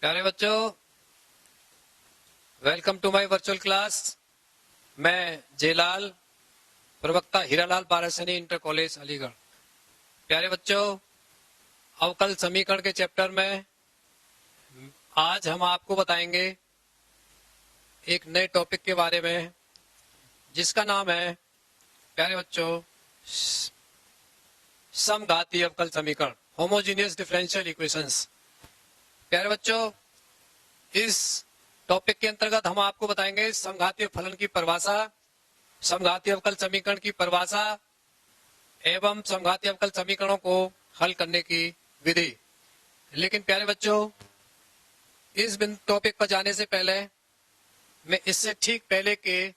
प्यारे बच्चों, welcome to my virtual class. मैं जेलाल, प्रवक्ता हीरालाल पारासनी इंटर कॉलेज अलीगढ़। प्यारे बच्चों, अवकल समीकरण के चैप्टर में आज हम आपको बताएंगे एक नए टॉपिक के बारे में जिसका नाम है, प्यारे बच्चों, समघातीय अवकल समीकरण, होमोजीनियस डिफरेंशियल इक्वेशंस। प्यारे बच्चों, इस टॉपिक के अंतर्गत हम आपको बताएंगे समघातीय फलन की परिभाषा, समघातीय अवकल समीकरण की परिभाषा एवं समघातीय अवकल समीकरणों को हल करने की विधि। लेकिन प्यारे बच्चों, इस टॉपिक पर जाने से पहले मैं इससे ठीक पहले के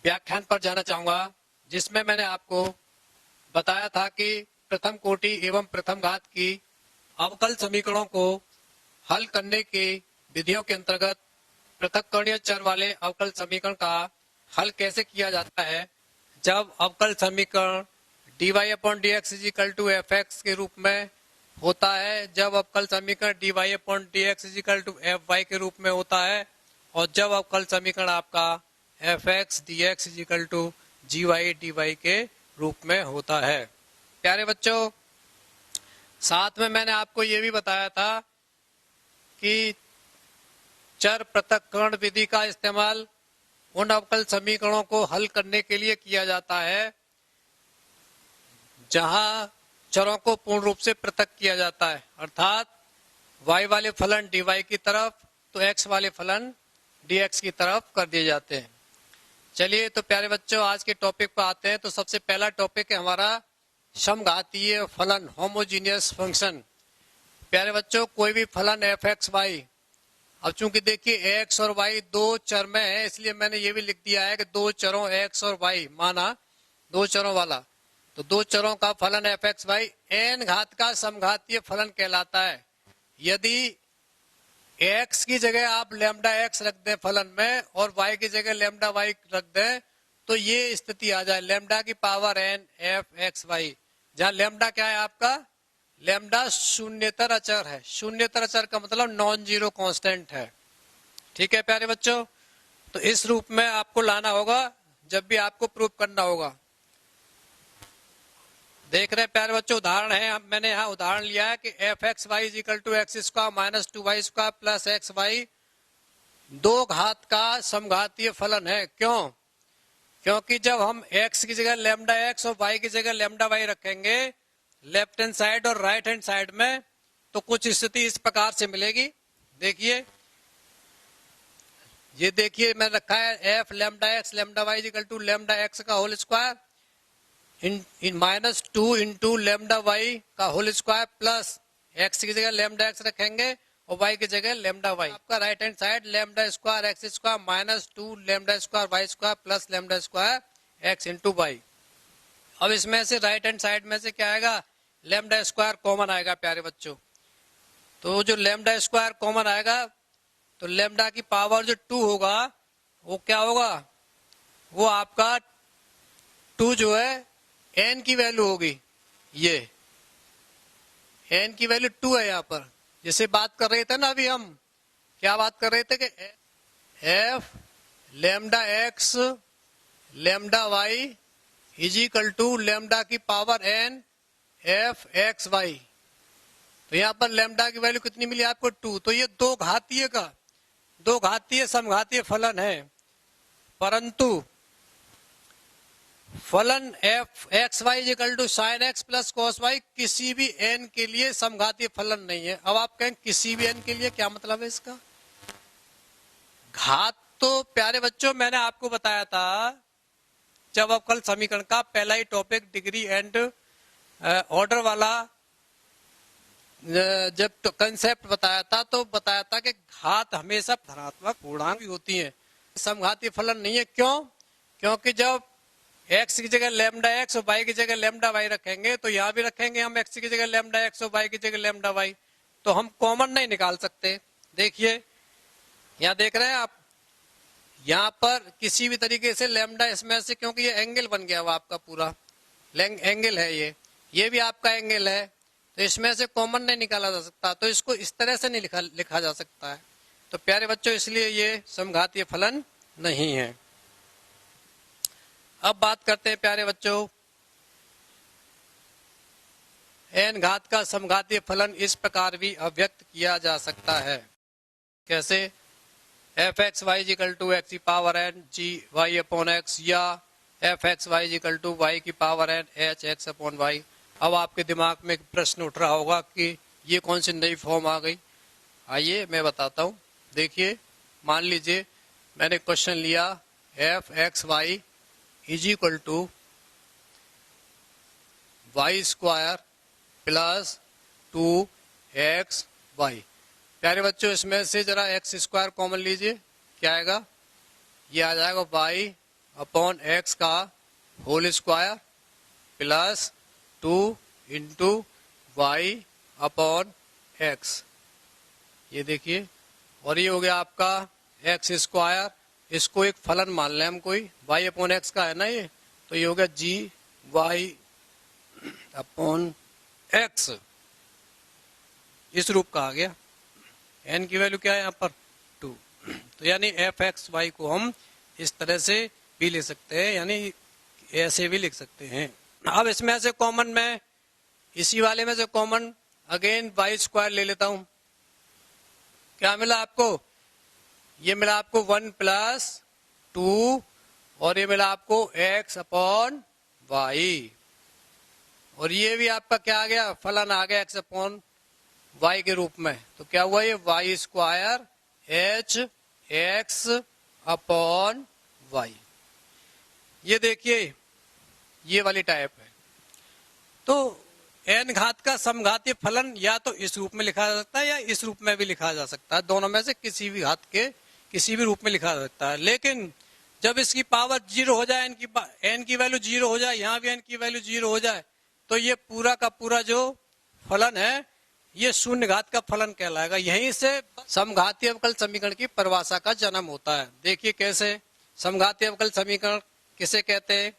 व्याख्यान पर जाना चाहूंगा जिसमें मैंने आपको बताया था कि प्रथम कोटि एवं प्रथम घात की अवकल समीकरणों को हल करने की विधियों के अंतर्गत पृथक्करणीय चर वाले अवकल समीकरण का हल कैसे किया जाता है। जब अवकल समीकरण dy/dx = fx के रूप में होता है, जब अवकल समीकरण dy/dx = fy के रूप में होता है, और जब अवकल समीकरण आपका fx/dx = gy/dy के रूप में होता है। प्यारे बच्चों, साथ में मैंने आपको ये भी बताया था कि चर पृथक्करण विधि का इस्तेमाल उन अवकल समीकरणों को हल करने के लिए किया जाता है जहां चरों को पूर्ण रूप से पृथक किया जाता है, अर्थात y वाले फलन dy की तरफ तो x वाले फलन dx की तरफ कर दिए जाते हैं। चलिए तो प्यारे बच्चों, आज के टॉपिक पर आते हैं। तो सबसे पहला टॉपिक है हमारा समघातीय फलन, होमोजीनियस फंक्शन। प्यारे बच्चों, कोई भी फलन f(x,y), अब चूंकि देखिए x और y दो चर में है, इसलिए मैंने ये भी लिख दिया है कि दो चरों x और y माना, दो चरों वाला, तो दो चरों का फलन f(x,y) n घात का समघातीय फलन कहलाता है। यदि x की जगह आप लैम्डा x रख दें फलन में और y की जगह लैम्डा y रख दें तो ये स्थिति आ जाए लैम्डा की पावर n f(x,y), जहां लैम्डा क्या है आपका, लैम्डा शून्यतर अचर है। शून्यतर अचर का मतलब नॉन जीरो कांस्टेंट है। ठीक है प्यारे बच्चों, तो इस रूप में आपको लाना होगा जब भी आपको प्रूव करना होगा। देख रहे हैं प्यारे बच्चों, उदाहरण है, मैंने यहाँ उदाहरण लिया है कि fx(y) = x² - 2y² + xy दो घात का समघातीय फलन है। क्यों? क्योंकि जब हम x की जगह लैम्डा x और y की जगह लैम्डा y रखेंगे लेफ्ट हैंड साइड और राइट हैंड साइड में, तो कुछ स्थिति इस प्रकार से मिलेगी। देखिए, ये देखिए मैं रखा है f lambda x lambda y = lambda x का होल स्क्वायर इन -2 इंटू लैम्डा y का होल स्क्वायर प्लस x की जगह लैम्डा x रखेंगे और y की जगह लैम्डा y। आपका right hand side lambda square x² - 2 lambda square y² plus lambda square x into y। अब इसमें से राइट हैंड साइड में से क्या आएगा, लैम्डा स्क्वायर कॉमन आएगा प्यारे बच्चों। तो जो लैम्डा स्क्वायर कॉमन आएगा तो लैम्डा की पावर जो 2 होगा वो क्या होगा, वो आपका 2 जो है n की वैल्यू होगी। ये n की वैल्यू 2 है। यहाँ पर जैसे बात कर रहे थे ना, अभी हम क्या बात कर रहे थे कि f lambda x lambda y = lambda की पावर n f(x,y). तो यहाँ पर लैम्डा की वैल्यू कितनी मिली आपको, 2। तो ये दो घातीय समघातीय फलन है, परंतु फलन f(x,y) = sin x + cos y किसी भी n के लिए समघातीय फलन नहीं है। अब आप कहें किसी भी n के लिए, क्या मतलब है इसका? घात तो प्यारे बच्चों मैंने आपको बताया था जब अवकल समीकरण का पहला ही टॉपिक डिग्री एंड ऑर्डर वाला जब तो कंसेप्ट बताया था, तो बताया था कि घात हमेशा धनात्मक पूर्णांक भी होती हैं, समघातीय फलन नहीं है। क्यों? क्योंकि जब x की जगह लैम्डा x और y की जगह लैम्डा y रखेंगे तो यहाँ भी रखेंगे हम x की जगह लैम्डा x और y की जगह लैम्डा y, तो हम कॉमन नहीं निकाल सकते। देखिए यहाँ देख रहे हैं आप, यहाँ पर किसी भी तरीके से लैम्डा इसमें से, क्योंकि ये एंगल बन गया हुआ आपका पूरा एंगल है, ये भी आपका एंगल है, तो इसमें से कॉमन नहीं निकाला जा सकता, तो इसको इस तरह से नहीं लिखा जा सकता है। तो प्यारे बच्चों इसलिए ये समघातीय फलन नहीं है। अब बात करते हैं प्यारे बच्चों, n घात का समघातीय फलन इस प्रकार भी अभिव्यक्त किया जा सकता है। कैसे? F x Y equal to X की power N G Y upon X, या F x Y equal to Y की power N H x upon Y. अब आपके दिमाग में एक प्रश्न उठ रहा होगा कि ये कौन सी नई फॉर्म आ गई। आइए मैं बताता हूँ। देखिए, मान लीजिए मैंने क्वेश्चन लिया f x y is equal to y square plus 2x y. प्यारे बच्चों इसमें से जरा एक्स स्क्वायर कॉमन लीजिए, क्या आएगा? ये आ जाएगा y अपॉन एक्स का whole square plus 2 into y upon x. ये देखिए, और ये हो गया आपका एक्स स्क्वायर। इसको एक फलन मान लें हम, कोई y अपॉन एक्स का है ना ये, तो ये हो गया जी वाई अपॉन एक्स, इस रूप का आ गया। n की वैल्यू क्या है यहाँ पर? 2। तो यानी एफ एक्स वाई को हम इस तरह से भी ले सकते हैं, यानी ऐसे भी लिख सकते हैं। अब इसमें से कॉमन, मैं इसी वाले में से कॉमन अगेन वाई स्क्वायर ले लेता हूं। क्या मिला आपको? ये मिला आपको 1 प्लस 2 और ये मिला आपको x अपॉन वाई, और ये भी आपका क्या आ गया? फलन आ गया x अपॉन वाई के रूप में। तो क्या हुआ? ये y square h x upon y. ये देखिए, ये वाली टाइप है। तो n घात का समघातीय फलन या तो इस रूप में लिखा जा सकता है या इस रूप में भी लिखा जा सकता है। दोनों में से किसी भी घात के किसी भी रूप में लिखा जा सकता है। लेकिन जब इसकी पावर 0 हो जाए, n की वैल्यू 0 हो जाए, यहाँ भी n की वैल्यू 0 हो जाए, तो ये पूरा का पूरा जो फलन है ये शून्य घात का फलन कहलाएगा। यहीं से समघातीय अवकल समीकरण की परिभाषा का जन्म होता है। देखिए कैसे समघातीय अवकल समीकरण किसे कहते हैं।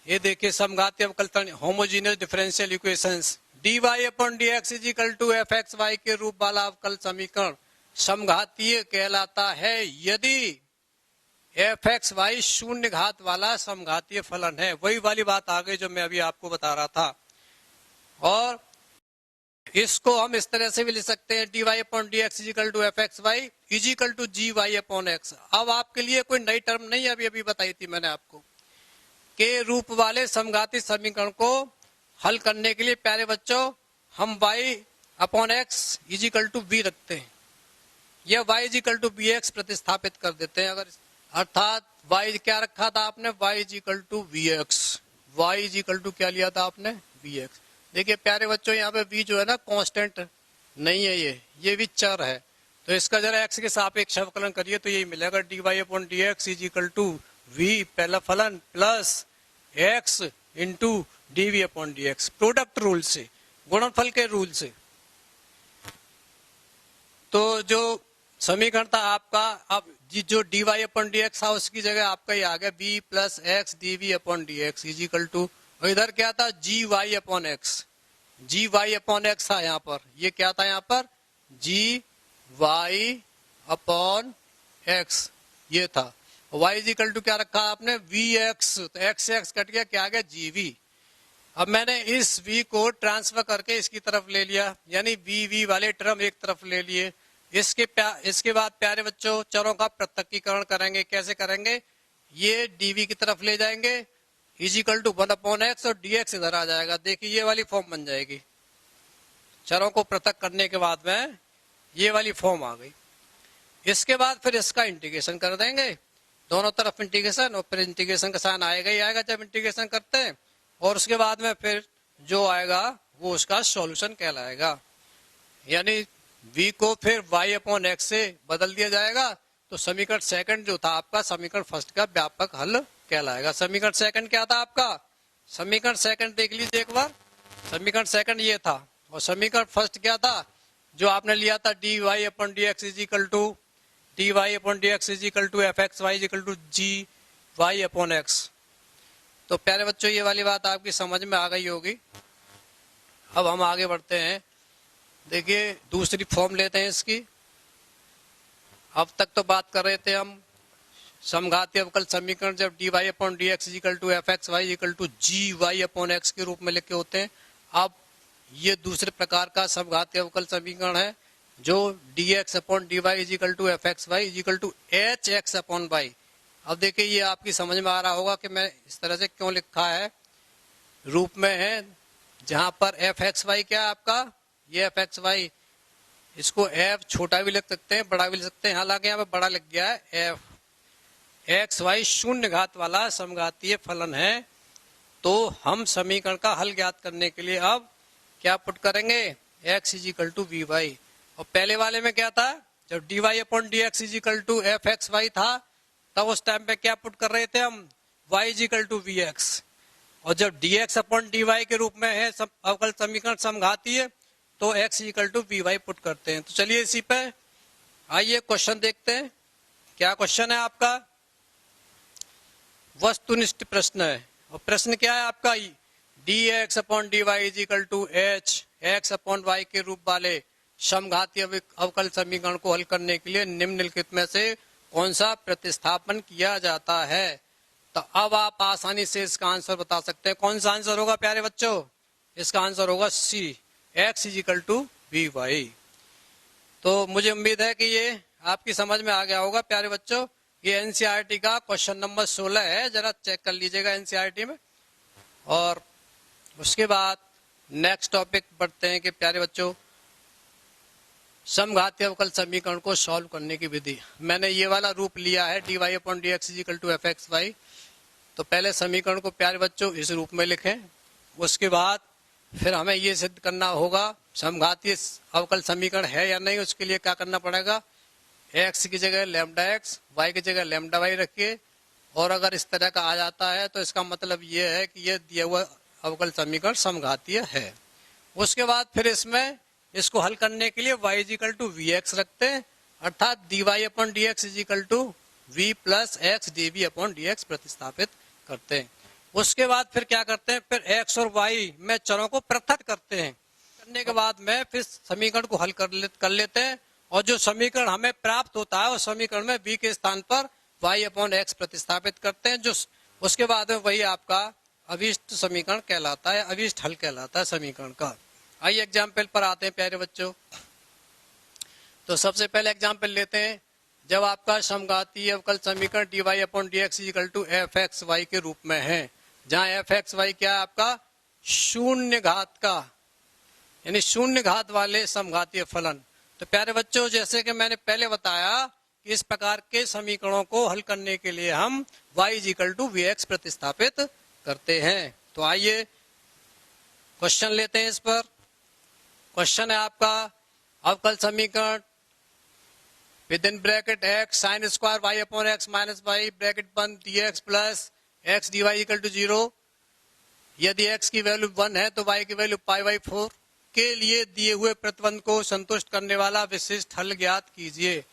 ये देखिए, समघातीय अवकल homogeneous differential equations dy upon dx is equal to f x y के रूप वाला अवकल समीकरण समघातीय कहलाता है यदि एफ एक्स वाई शून्य घात वाला समघातीय फलन है। वही वाली बात आ गई जो मैं अभी आपको बता रहा था। और इसको हम इस तरह से भी लिख सकते हैं, dy upon dx is equal to f x y is equal to g Y upon x. अब आपके लिए कोई नई टर्म नहीं, अभी बताई थी मैंने आपको, के रूप वाले समघातीय समीकरण को हल करने के लिए प्यारे बच्चों हम y upon x is equal to b रखते हैं, या y is equal to b x प्रतिस्थापित कर देते हैं। अगर अर्थात y क्या रखा था आपने? y is equal to v x. y is equal to क्या लिया था आपने? V x. देखिए प्यारे बच्चों, यहाँ पे v जो है ना कांस्टेंट नहीं है, ये भी चर है। तो इसका जरा x के सापेक्ष अवकलन करिए तो यही मिलेगा, dy upon dx is equal to v पहला फलन plus x into dv upon dx, product rule से, गुणनफल के रूल से। तो जो समीकरण था आपका, अब जो dy अपॉन dx था उसकी जगह आपका ये आ गया b plus x dv upon dx is equal to, और इधर क्या था? G Y upon x, g Y upon x था यहाँ पर। ये क्या था यहाँ पर? जी वाई अपॉन एक्स ये था। y इज इक्वल टू क्या रखा आपने? V x. तो एक्स एक्स कट गया, क्या आ गया? G v. अब मैंने इस v को ट्रांसफर करके इसकी तरफ ले लिया, यानी वी वाले टर्म एक तरफ ले लिए। इसके बाद प्यारे बच्चों चरों का पृथक्कीकरण करेंगे। कैसे करेंगे? ये dv की तरफ ले जाएंगे is equal to 1 upon x, और dx इधर आ जाएगा। देखिए ये वाली फॉर्म बन जाएगी। चरों को पृथक करने के बाद में ये वाली फॉर्म आ गई। इसके बाद फिर इसका इंटीग्रेशन कर देंगे, दोनों तरफ इंटीग्रेशन, और फिर इंटीग्रेशन का साइन आएगा ही आएगा जब इंटीग्रेशन करते हैं। और उसके बाद में फिर जो आएगा वो उसका सॉल्यूशन कहलाएगा। यानी v को फिर y अपॉन एक्स से बदल दिया जाएगा, तो समीकरण सेकंड जो था आपका समीकरण फर्स्ट का व्यापक हल कहलाएगा। समीकरण सेकंड क्या था आपका? समीकरण सेकंड देख लीजिए एक बार। समीकरण सेकंड ये था, और समीकरण फर्स्ट क्या था जो आपने लिया था? dy upon dx is equal to dy upon dx is equal to f x y is equal to g Y upon x. तो प्यारे बच्चों ये वाली बात आपकी समझ में आ गई होगी। अब हम आगे बढ़ते हैं। देखिए दूसरी फॉर्म लेते हैं इसकी। अब तक तो बात कर रहे थे हम समघातीय अवकल समीकरण जब dy upon d x equal to f x Y equal to g Y upon x के रूप में लिखे होते हैं। अब ये दूसरे प्रकार का समघातीय अवकल समीकरण है जो d x upon D y is equal to f x y is equal to h x upon Y. अब देखिए ये आपकी समझ में आ रहा होगा कि मैं इस तरह से क्यों लिखा है रूप में है, जहां पर एफ एक्स वाई क्या है आपका, ये एफ एक्स वाई, इसको एफ छोटा भी लिख सकते हैं बड़ा भी लिख सकते हैं, हालांकि यहाँ पे बड़ा लिख गया है। एफ एक्स वाई शून्य घात वाला समघातीय फलन है। तो हम समीकरण का हल ज्ञात करने के लिए अब क्या पुट करेंगे, x is equal to we y. और पहले वाले में क्या था, जब d y upon d x is equal to f x y था तब उस टाइम पे क्या पुट कर रहे थे हम, y is equal to v x. और जब d x upon D y के रूप में है अवकल समीकरण समघातीय तो x is equal to we y put करते हैं। तो चलिए इसी पे आइए क्वेश्चन देखते हैं। क्या क्वेश्चन है आपका, वस्तुनिष्ठ प्रश्न है। और प्रश्न क्या है आपका, d x upon D Y is equal to h x upon y के रूप वाले समघातीय अवकल समीकरण को हल करने के लिए निम्नलिखित में से कौन सा प्रतिस्थापन किया जाता है। तो अब आप आसानी से इसका आंसर बता सकते हैं। कौन सा आंसर होगा प्यारे बच्चों, इसका आंसर होगा C, X is equal to we Y. तो मुझे उम्मीद है कि ये आपकी समझ में आ गया होगा प्यारे बच्चों। ये एनसीईआरटी का क्वेश्चन नंबर 16 है, जरा चेक कर लीजिएगा एनसीईआरटी में। और उसके बाद नेक्स्ट टॉपिक बढ़ते हैं कि प्यारे बच्चों समघातीय अवकल समीकरण को सॉल्व करने की विधि। मैंने ये वाला रूप लिया है d y upon d x equal to f x y. तो पहले समीकरण को प्यारे बच्चों इस रूप में लिखें, उसके बाद फिर हमें ये सिद्ध करना होगा समघातीय अवकल समीकरण है या नहीं। उसके लिए क्या करना पड़ेगा, एक्स की जगह लैम्डा एक्स, वाई की जगह लैम्डा वाई रखिए। और अगर इस तरह का आ जाता है तो इसका मतलब ये है कि ये दिया हुआ अवकल समीकरण समघातीय है। उसके बाद फिर इसमें इसको हल करने के लिए y is equal to v x रखते हैं, अर्थात d y upon d x is equal to v plus x d v upon d x प्रतिस्थापित करते हैं। उसके बाद फिर क्या करते हैं, फिर x और y में चरों को पृथक करते हैं। करने के बाद में फिर समीकरण को हल कर लेते हैं और जो समीकरण हमें प्राप्त होता है उस समीकरण में v के स्थान पर y अपॉन एक्स प्रतिस्थापित करते हैं। जो उसके बाद में वही आपका अभिष्ट समीकरण कहलाता है, अभिष्ट हल कहलाता है समीकरण का। आइए एग्जाम्पल पर आते हैं प्यारे बच्चों। तो सबसे पहले एग्जाम्पल लेते हैं। जब आपका समघातीय अवकल समीकरण d y upon d x equal to f x y के रूप में है, जहां एफ एक्स वाई क्या है आपका शून्य घात का, यानी शून्य घात वाले समघातीय फलन। तो प्यारे बच्चों जैसे कि मैंने पहले बताया कि इस प्रकार के समीकरणों को हल करने के लिए हम y equal to v x प्रतिस्थापित करते हैं। तो आइए क्वेश्चन लेते हैं इस पर। क्वेश्चन है आपका अवकल समीकरण with in bracket X sine square Y upon X minus Y bracket बंद D X plus x D Y equal to 0। यदि x की वैल्यू 1 है तो y की वैल्यू पाई बाई 4 के लिए दिए हुए प्रतिबंध को संतुष्ट करने वाला विशिष्ट हल ज्ञात कीजिए।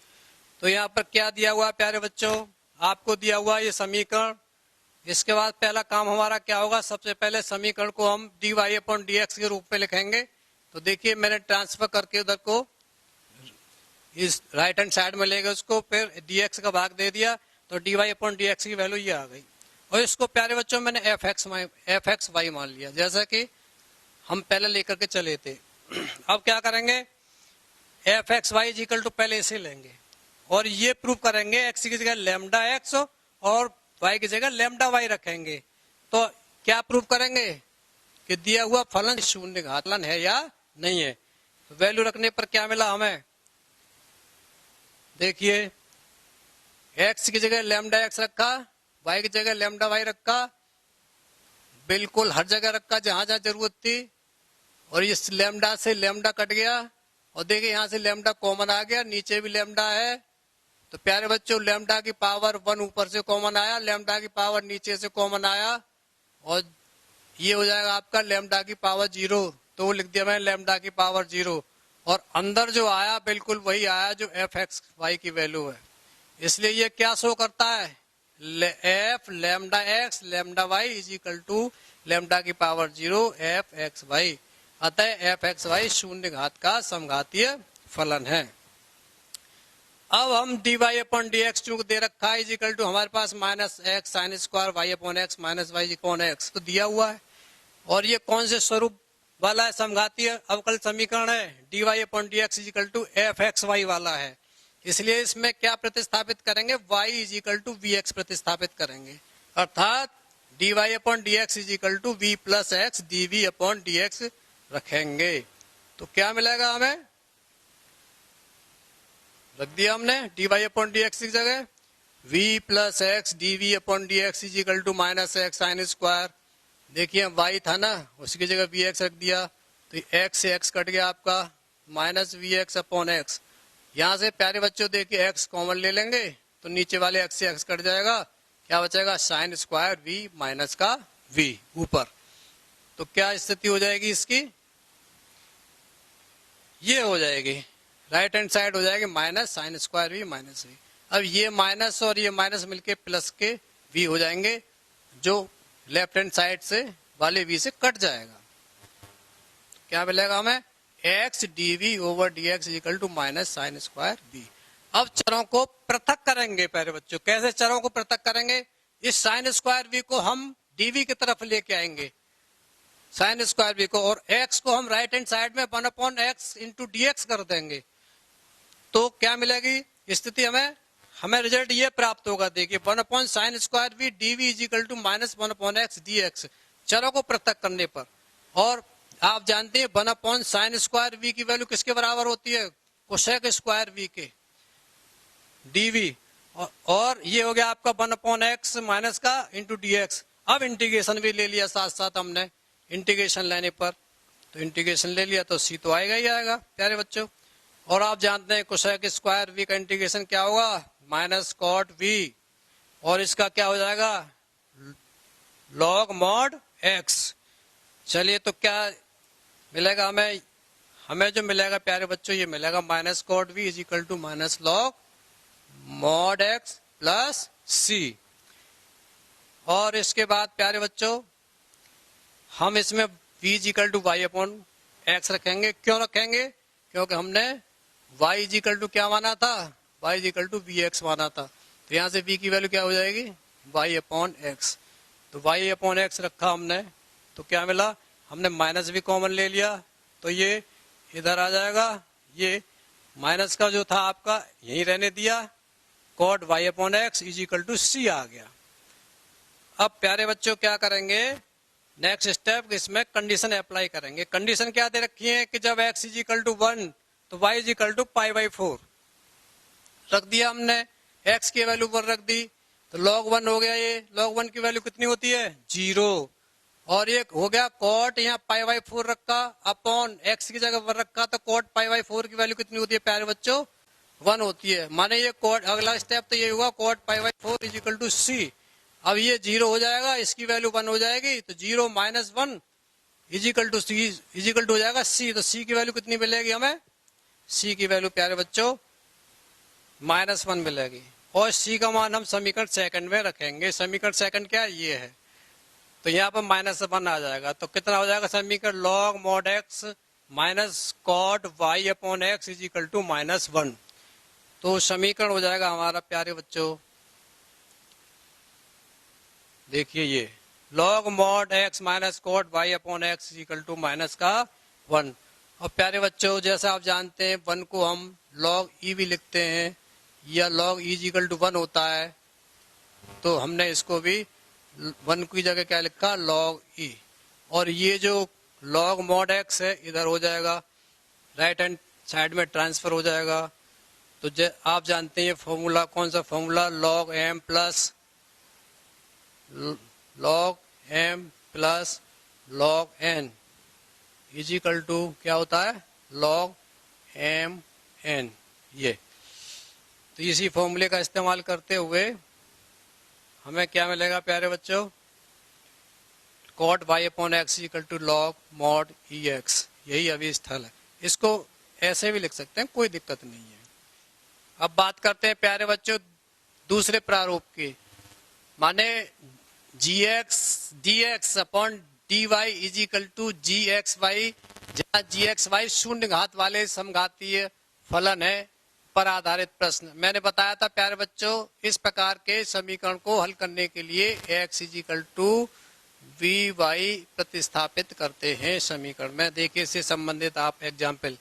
तो यहाँ पर क्या दिया हुआ है प्यारे बच्चों, आपको दिया हुआ ये समीकरण। इसके बाद पहला काम हमारा क्या होगा, सबसे पहले समीकरण को हम d y upon d x के रूप में लिखेंगे। तो देखिए मैंने ट्रांसफर करके उधर को इस राइट हैंड साइड में ले गए उसको, फिर डी एक्स का भाग दे दिया तो d y upon d x की वैल्यू ये आ गई। और इसको प्यारे बच्चों मैंने एफ एक्स वाई मान लिया जैसा कि हम पहले लेकर के चले थे। अब क्या करेंगे, f x Y equal to पहले इसे लेंगे और ये प्रूव करेंगे एक्स की जगह लैम्डा एक्स और वाई की जगह लैम्डा वाई रखेंगे। तो क्या प्रूव करेंगे कि दिया हुआ फलन शून्य घात फलन है या नहीं है। तो वैल्यू रखने पर क्या मिला हमें, देखिए एक्स की जगह लैम्डा एक्स रखा, वाई की जगह लैम्डा वाई रखा, बिल्कुल हर जगह रखा जहां जहां जरूरत थी। और इस लैम्डा से लैम्डा कट गया और देखिए यहाँ से लैम्डा कॉमन आ गया, नीचे भी लैम्डा है। तो प्यारे बच्चों लैम्डा की पावर 1 ऊपर से कॉमन आया, लैम्डा की पावर नीचे से कॉमन आया और ये हो जाएगा आपका लैम्डा की पावर 0। तो लिख दिया मैंने लैम्डा की पावर 0 और अंदर जो आया बिल्कुल वही आया जो एफ एक्स वाई की वैल्यू है। इसलिए ये क्या शो करता है, f lambda x lambda y is equal to lambda की पावर 0 एफ एक्स वाई। अतः एफ एक्स वाई शून्य घात का समघातीय फलन है। अब हम dy अपॉन डी एक्स चूंकि दे रखा है इजिकल टू हमारे पास minus x sine square Y upon X minus Y upon x तो दिया हुआ है, और ये कौन से स्वरूप वाला है, समघातीय अवकल समीकरण है, dy upon d x is equal to f x y वाला है। इसलिए इसमें क्या प्रतिस्थापित करेंगे, y is equal to v x प्रतिस्थापित करेंगे, अर्थात dy upon d x is equal to v plus x d v upon d x रखेंगे। तो क्या मिलेगा, हमें रख दिया हमने dy अपॉन डी एक्स की जगह v plus x d v upon d x is equal to minus x sine square. देखिए y था ना, उसकी जगह वी एक्स रख दिया, तो x से x कट गया आपका, minus v x upon x. यहाँ से प्यारे बच्चों देखिए x कॉमन ले लेंगे तो नीचे वाले x से x कट जाएगा, क्या बचेगा, साइन स्क्वायर v माइनस का v ऊपर। तो क्या स्थिति हो जाएगी इसकी, ये हो जाएगी, राइट हैंड साइड हो जाएगी minus sine square v minus v. अब ये माइनस और ये माइनस मिलके प्लस के v हो जाएंगे, जो लेफ्ट हैंड साइड से वाले v से कट जाएगा। क्या मिलेगा हमें, x dv over dx equal to minus sine square v। अब चरों को पृथक करेंगे प्यारे बच्चों, कैसे चरों को पृथक करेंगे, इस साइन स्क्वायर v को हम dv की तरफ लेके आएंगे, साइन स्क्वायर v को, और x को हम राइट हैंड साइड में 1 upon x into D x कर देंगे। तो क्या मिलेगी स्थिति, हमें रिजल्ट ये प्राप्त होगा, देखिए 1 upon sine square v d v is equal to minus 1 upon x D x, चरों को पृथक करने पर। और आप जानते हैं 1 अपॉन साइन स्क्वायर वी की वैल्यू किसके बराबर होती है, कोसेक स्क्वायर वी के डीवी, और ये हो गया आपका 1 अपॉन एक्स माइनस का इंटू डी एक्स। अब इंटीग्रेशन भी ले लिया साथ साथ हमने, इंटीग्रेशन लेने पर, तो इंटीग्रेशन ले लिया तो सी तो आएगा ही आएगा प्यारे बच्चों। और आप जानते हैं कोसेक स्क्वायर वी का इंटीग्रेशन क्या होगा, माइनस कॉट वी, और इसका क्या हो जाएगा, लॉग मॉड एक्स। चलिए तो क्या मिलेगा हमें जो मिलेगा प्यारे बच्चों, ये मिलेगा minus cot V is equal to minus log mod X plus C. और इसके बाद प्यारे बच्चों हम इसमें v is equal to Y upon X रखेंगे। क्यों रखेंगे, क्योंकि हमने y इज इक्वल टू क्या माना था, y is equal to v x माना था। तो यहाँ से v की वैल्यू क्या हो जाएगी, y अपॉन एक्स। तो y अपॉन एक्स रखा हमने, तो क्या मिला, हमने माइनस भी कॉमन ले लिया, तो ये इधर आ जाएगा, ये माइनस का जो था आपका यही रहने दिया, cot y upon x is equal to C आ गया। अब प्यारे बच्चों क्या करेंगे, नेक्स्ट स्टेप, इसमें कंडीशन अप्लाई करेंगे। कंडीशन क्या दे रखी है कि जब x इज इक्वल टू 1 तो y is equal to pi by 4 रख दिया हमने, x की वैल्यू 1 रख दी, तो log 1 हो गया, ये log 1 की वैल्यू कितनी होती है, 0, और ये हो गया कॉट, यहाँ पाई बाई 4 रखा, अपॉन x की जगह 1 रखा, तो कॉट पाई बाई 4 की वैल्यू कितनी होती है प्यारे बच्चों, 1 होती है। माने ये कॉट, अगला स्टेप तो ये हुआ cot pi by 4 is equal to C. अब ये 0 हो जाएगा, इसकी वैल्यू 1 हो जाएगी, तो 0 minus 1 is equal to c is equal to हो जाएगा सी। तो सी की वैल्यू कितनी मिलेगी हमें, सी की वैल्यू प्यारे बच्चों -1 मिलेगी, और सी का मान हम समीकरण सेकंड में रखेंगे। समीकरण सेकंड क्या है, ये है, तो यहाँ पर -1 आ जाएगा, तो कितना हो जाएगा समीकरण, log mod x minus cot y upon x is equal to -1। तो समीकरण हो जाएगा हमारा प्यारे बच्चों, देखिए ये log mod x minus cot y upon x equal to minus का 1। और प्यारे बच्चों जैसा आप जानते हैं 1 को हम लॉग ई भी लिखते हैं, या लॉग ई इक्वल टू 1 होता है, तो हमने इसको भी 1 की जगह क्या लिखा, लॉग ई। और ये जो लॉग मॉड एक्स है इधर हो जाएगा, राइट हैंड साइड में ट्रांसफर हो जाएगा। तो आप जानते हैं फॉर्मूला, कौन सा formula, log m plus log m plus log n is equal to क्या होता है, लॉग एम एन। ये तो इसी फॉर्मूले का इस्तेमाल करते हुए हमें क्या मिलेगा प्यारे बच्चों, cot y upon x equal to log mod e x, यही अभी स्थल है। इसको ऐसे भी लिख सकते हैं, कोई दिक्कत नहीं है। अब बात करते हैं प्यारे बच्चों दूसरे प्रारूप की, माने G X D x upon D Y is equal to ji x Y जहाँ GXY शून्य घात वाले समघातीय फलन है पर आधारित प्रश्न। मैंने बताया था प्यारे बच्चों, इस प्रकार के समीकरण को हल करने के लिए x = vy प्रतिस्थापित करते हैं समीकरण में। देखिए इससे संबंधित आप एग्जाम्पल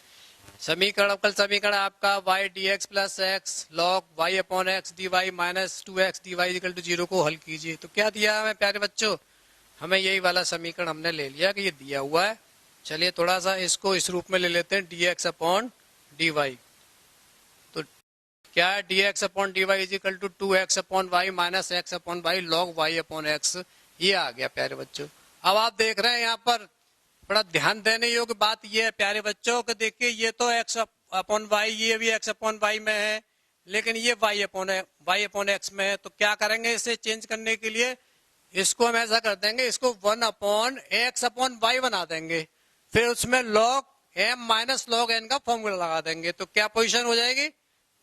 समीकरण, अवकल समीकरण आपका y dx plus x log y upon x dy minus 2x dy = 0 को हल कीजिए। तो क्या दिया हमें प्यारे बच्चों, हमें यही वाला समीकरण हमने ले लिया कि ये दिया हुआ है। चलिए थोड़ा सा इसको इस रूप में ले लेते हैं, dx अपॉन dy। तो क्या है, dx upon dy = 2x upon y minus x upon y log y upon x, ये आ गया प्यारे बच्चों। अब आप देख रहे हैं यहाँ पर बड़ा ध्यान देने योग्य बात ये है प्यारे बच्चों कि देखिए ये तो x अपॉन y, ये भी x अपॉन y में है, लेकिन ये y अपॉन x में है। तो क्या करेंगे, इसे चेंज करने के लिए इसको हम ऐसा कर देंगे, इसको 1 अपॉन x अपॉन y बना देंगे, फिर उसमें log m minus log n का फॉर्मूला लगा देंगे। तो क्या पोजीशन हो जाएगी,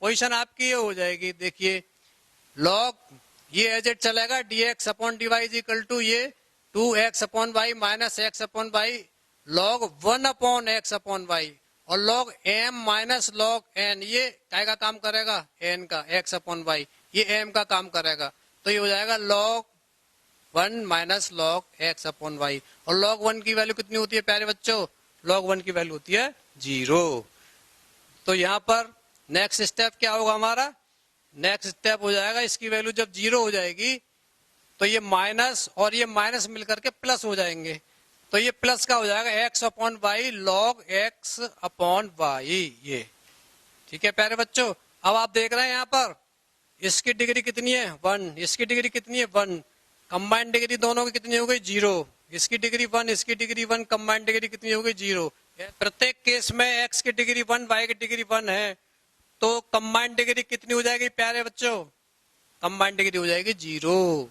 पोजीशन आपकी ये हो जाएगी, देखिए log ये एज इट चलेगा dx अपॉन dy = ये 2x upon y minus x upon y log 1 upon x upon y, और log m minus log n ये काय का काम करेगा, n का, x अपॉन y ये m का काम करेगा। तो ये हो जाएगा log 1 minus log x upon y, और log 1 की वैल्यू कितनी होती है प्यारे बच्चों, log 1 की वैल्यू होती है 0। तो यहाँ पर नेक्स्ट स्टेप क्या होगा हमारा, नेक्स्ट स्टेप हो जाएगा, इसकी वैल्यू जब 0 हो जाएगी तो ये माइनस और ये माइनस मिलकर के प्लस हो जाएंगे। तो ये प्लस का हो जाएगा x upon y log x upon y, ये ठीक है प्यारे बच्चों। अब आप देख रहे हैं यहाँ पर इसकी डिग्री कितनी है 1, इसकी डिग्री कितनी है 1, कंबाइंड डिग्री दोनों की कितनी हो गई 0, इसकी डिग्री 1, इसकी डिग्री 1, कंबाइंड डिग्री कितनी हो गई 0। प्रत्येक केस में x की डिग्री 1, y की डिग्री 1 है, तो कंबाइंड डिग्री कितनी हो जाएगी प्यारे बच्चों, कंबाइंड डिग्री हो जाएगी 0।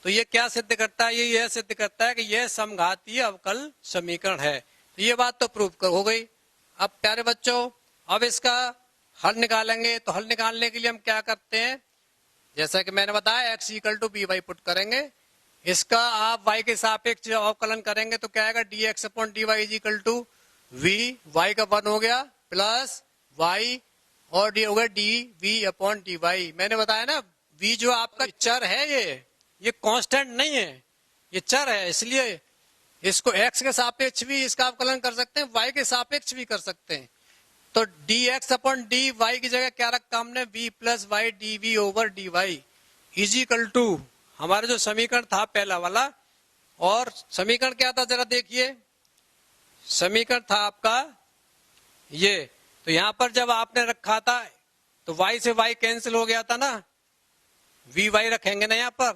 तो ये क्या सिद्ध करता है, ये यह सिद्ध करता है कि यह समघातीय अवकल समीकरण है। तो ये बात तो प्रूव हो गई। अब प्यारे बच्चों अब इसका हल निकालेंगे, तो हल निकालने के लिए हम क्या करते हैं, जैसा कि मैंने बताया x = by पुट करेंगे, इसका आप y के सापेक्ष अवकलन करेंगे तो क्या आएगा dx upon dy = v, y का 1 हो गया प्लस y और डी हो गया dv अपॉन dy। मैंने बताया ना v जो आपका चर है ये कांस्टेंट नहीं है, ये चर है, इसलिए इसको x के सापेक्ष भी इसका अवकलन कर सकते हैं, y के सापेक्ष भी कर सकते हैं। तो dx अपॉन dy की जगह क्या रखा हमने, v plus y dv over dy = हमारा जो समीकरण था पहला वाला। और समीकरण क्या था जरा देखिए, समीकरण था आपका ये, तो यहां पर जब आपने रखा था तो y से y कैंसिल हो गया था ना, vy रखेंगे ना यहाँ पर,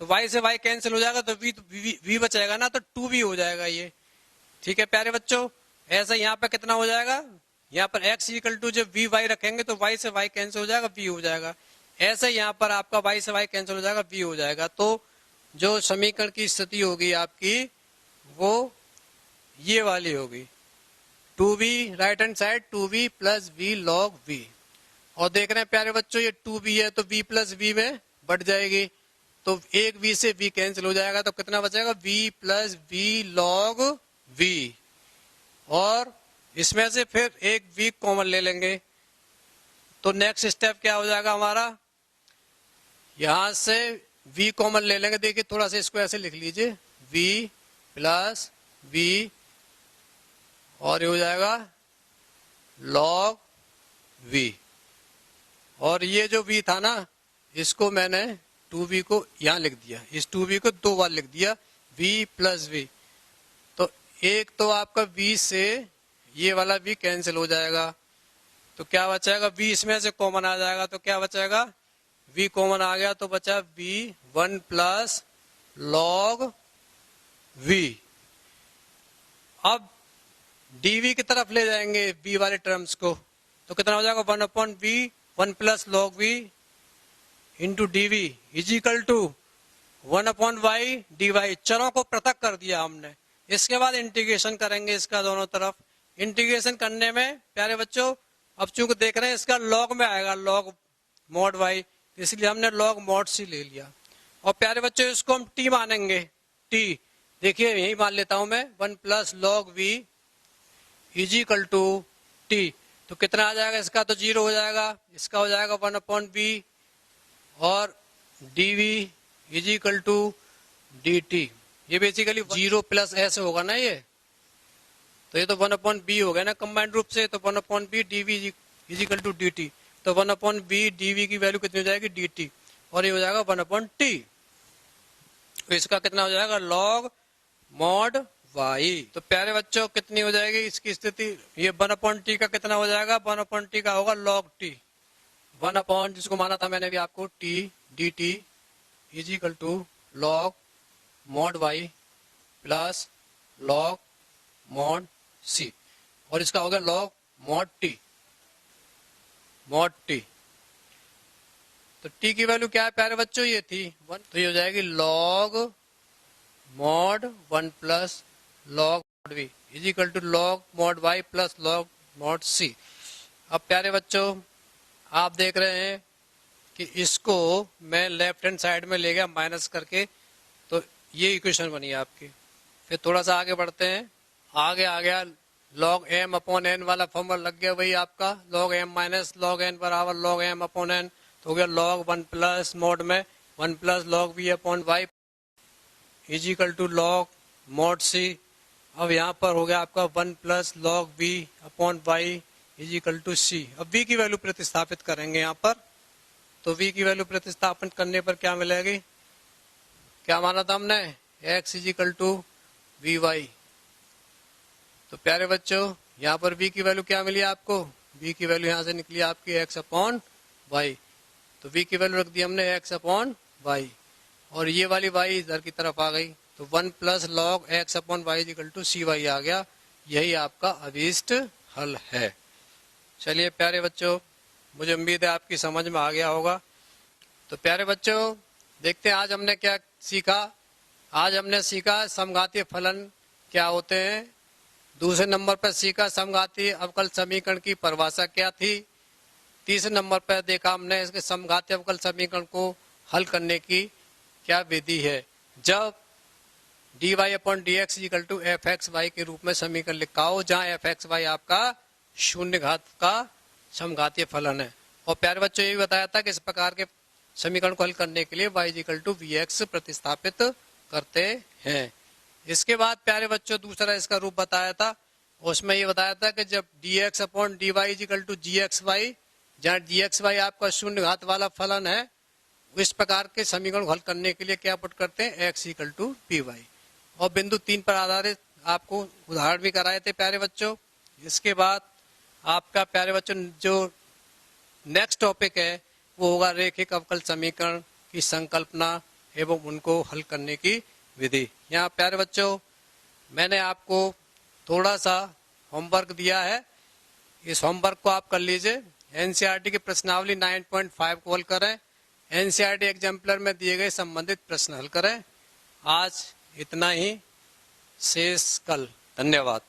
तो y से y कैंसिल हो जाएगा तो v बचेगा ना, तो 2v हो जाएगा ये, ठीक है प्यारे बच्चों। ऐसा यहाँ पे कितना हो जाएगा, यहाँ पर x = जब vy रखेंगे तो y से y कैंसिल हो जाएगा, v हो जाएगा। ऐसे यहाँ पर आपका y से y कैंसिल हो जाएगा, v हो जाएगा। तो जो समीकरण की स्थिति होगी आपकी वो ये वाली होगी, 2v right hand side 2v plus v log v। और देख रहे हैं प्यारे बच्चों ये 2v है तो v प्लस v में बढ़ जाएगी, तो एक v से v कैंसिल हो जाएगा, तो कितना बचेगा v plus v log v, और इसमें से फिर एक v कॉमन ले लेंगे। तो नेक्स्ट स्टेप क्या हो जाएगा हमारा, यहां से v कॉमन ले लेंगे, देखिए थोड़ा सा इसको ऐसे लिख लीजिए v प्लस v, और ये हो जाएगा log v, और ये जो v था ना इसको मैंने 2v को यहां लिख दिया, इस 2v को 2 बार लिख दिया v प्लस v। तो एक तो आपका v से ये वाला v कैंसिल हो जाएगा, तो क्या बचेगा v इसमें से कॉमन आ जाएगा, तो क्या बचेगा v कॉमन आ गया तो बचा v1 प्लस log v। अब dv की तरफ ले जाएंगे v वाले टर्म्स को, तो कितना हो जाएगा 1 upon v 1 plus log v into dv = 1 upon y dy। चरों को पृथक कर दिया हमने, इसके बाद इंटीग्रेशन करेंगे इसका दोनों तरफ। इंटीग्रेशन करने में प्यारे बच्चों अब चूंकि देख रहे हैं इसका log में आएगा log mod y, इसलिए हमने log mod c ले लिया। और प्यारे बच्चों इसको हम t मानेंगे, t देखिए यही मान लेता हूं मैं 1 plus log v is equal to t. तो कितना आ जाएगा इसका, तो 0 हो जाएगा, इसका हो जाएगा 1/b और dv is equal to dt। ये बेसिकली 0 प्लस s होगा ना ये, तो ये तो 1/b हो गया ना कंबाइंड रूप से, तो 1/b dv is equal to dt। तो 1/b dv की वैल्यू कितनी हो जाएगी, dt, और ये हो जाएगा 1/t। तो इसका कितना हो जाएगा, log mod y। तो प्यारे बच्चों कितनी हो जाएगी इसकी स्थिति, ये 1/t का कितना हो जाएगा, 1/t का होगा log t, 1/, जिसको माना था मैंने भी आपको, t dt is equal to log mod y plus log mod c, और इसका हो गया log mod t, mod t। तो t की वैल्यू क्या है प्यारे बच्चों, ये थी 1, तो ये हो जाएगी log mod 1 plus log mod v is equal to log mod y plus log mod c। अब प्यारे बच्चों आप देख रहे हैं कि इसको मैं लेफ्ट हैंड साइड में ले गया माइनस करके, तो ये इक्वेशन बनी आपकी। फिर थोड़ा सा आगे बढ़ते हैं, आगे आ गया log m अपॉन n वाला फॉर्मूला लग गया वही आपका, log m minus log n बराबर log m अपॉन n, तो हो गया log 1 प्लस मोड में 1 plus log v upon y is equal to log mod c। अब यहाँ पर हो गया आपका 1 plus log v upon y is equal to c। अब v की वैल्यू प्रतिस्थापित करेंगे यहाँ पर, तो v की वैल्यू प्रतिस्थापित करने पर क्या मिलेगी, क्या माना था हमने, x is equal to we Y. तो प्यारे बच्चों यहाँ पर v की वैल्यू क्या मिली आपको, v की वैल्यू यहाँ से निकली आपकी x अपॉन वाई। तो v की वैल्यू रख दी हमने x अपॉन वाई, और ये वाली y इधर की तरफ आ गई, तो 1 plus log x upon Y is equal to C Y आ गया। यही आपका अभीष्ट हल है। चलिए प्यारे बच्चों, मुझे उम्मीद है आपकी समझ में आ गया होगा। तो प्यारे बच्चों देखते हैं आज हमने क्या सीखा। आज हमने सीखा समघातीय फलन क्या होते हैं, दूसरे नंबर पर सीखा समघातीय अवकल समीकरण की परिभाषा क्या थी, तीसरे नंबर पर देखा हमने इसके समघातीय अवकल समीकरण को हल करने की क्या विधि है, जब dy upon d x equal to f x y के रूप में समीकरण लिखा हो, जहाँ एफ एक्स वाई आपका शून्य घात का समघातीय फलन है। और प्यारे बच्चों ये भी बताया था कि इस प्रकार के समीकरण को हल करने के लिए y equal to v x प्रतिस्थापित करते हैं। इसके बाद प्यारे बच्चों दूसरा इसका रूप बताया था, उसमें ये बताया था कि जब d x upon D Y equal to ji x Y, जहाँ डी एक्स वाई आपका शून्य घात वाला फलन है, इस प्रकार के समीकरण को हल करने के लिए क्या पुट करते हैं, x equal to p y. और बिंदु 3 पर आधारित आपको उदाहरण भी कराए थे प्यारे बच्चों। इसके बाद आपका प्यारे बच्चों जो नेक्स्ट टॉपिक है वो होगा रेखिक अवकल समीकरण की संकल्पना एवं उनको हल करने की विधि। यहाँ प्यारे बच्चों मैंने आपको थोड़ा सा होमवर्क दिया है, इस होमवर्क को आप कर लीजिए। एनसीईआरटी की प्रश्नावली 9.5 को हल करें, एनसीईआरटी एग्जाम्पलर में दिए गए संबंधित प्रश्न हल करें। आज इतना ही, शेष कल। धन्यवाद।